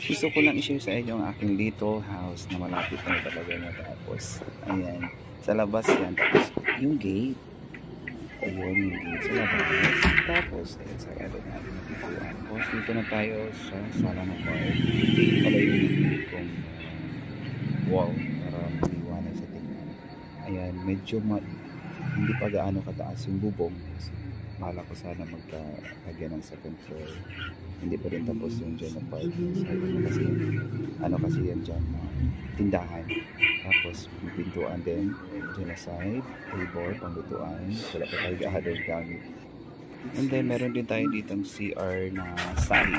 Gusto ko lang i-share sa inyo ang aking little house na malapit na talaga matapos. Ayan. Sa labas yan. Tapos yung gate. Ayun yung gate sa labas. Tapos, ayan sa ano natin natituan. Tapos dito na tayo sa sala ng bar. Pala yung kong wall para maliwanag sa tingnan. Ayan, medyo hindi pa gaano kataas yung bubong. Kasi bala ko sana magkagyan ng second floor. Hindi pa rin tapos yung dyan ng parking side. Ano kasi yan dyan, tindahan. Tapos may pintuan din dyan na side, table, panglutuan. Wala pa tayo gahadong gamit. And then meron din tayo ditong CR na side.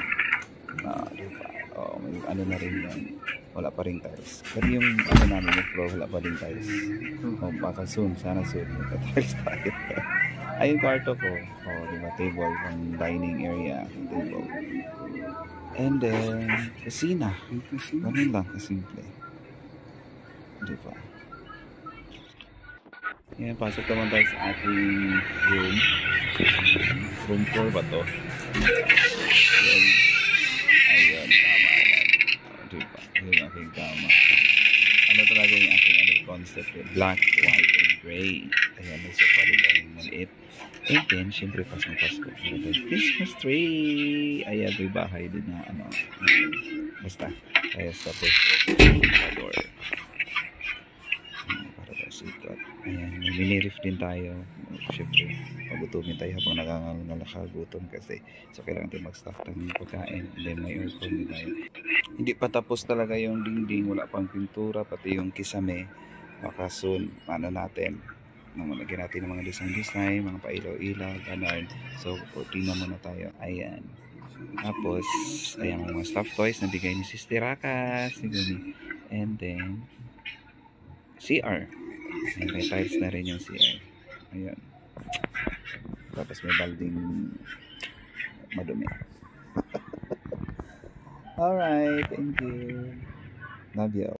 Diba? May ano na rin yan. Wala pa rin tiles. Pero yung ano namin yung floor, wala pa rin tiles. Baka soon, sana soon. Magka-tiles tayo. Ayun kwarto ko. Diba? Table, pang dining area. Table. And then, kusina. Ganun lang, kasimple. Diba? Yan, pasok naman tayo sa ating room. Room 4 ba to? Ayun, tama yan. Diba? Yung aking kama. Ano talaga yung aking concept? Black, white, and gray. Ayan, may sofa rin tayong maliit. And then, syempre, Pasko. Christmas tree! Ayan, may bahay din na basta. Kaya sa first door. Para daw sikat. Ayan, may mini-reef din tayo. Syempre, pagutumin tayo habang nakakagutom kasi. So, kailangan tayo mag-stock ng pagkain. And then, may aircon din tayo. Hindi pa tapos talaga yung dingding. Wala pang pintura, pati yung kisame. Baka soon, natin. Lagyan natin ng mga design, mga pailaw-ilaw, ganon. So, cortina muna tayo. Ayan. Tapos, ayan mga stuffed toys na bigay ni Sister Rakas. And then, CR. Ayan, may tiles na rin yung CR. Ayan. Tapos may balding madumi. Alright, thank you. Love you.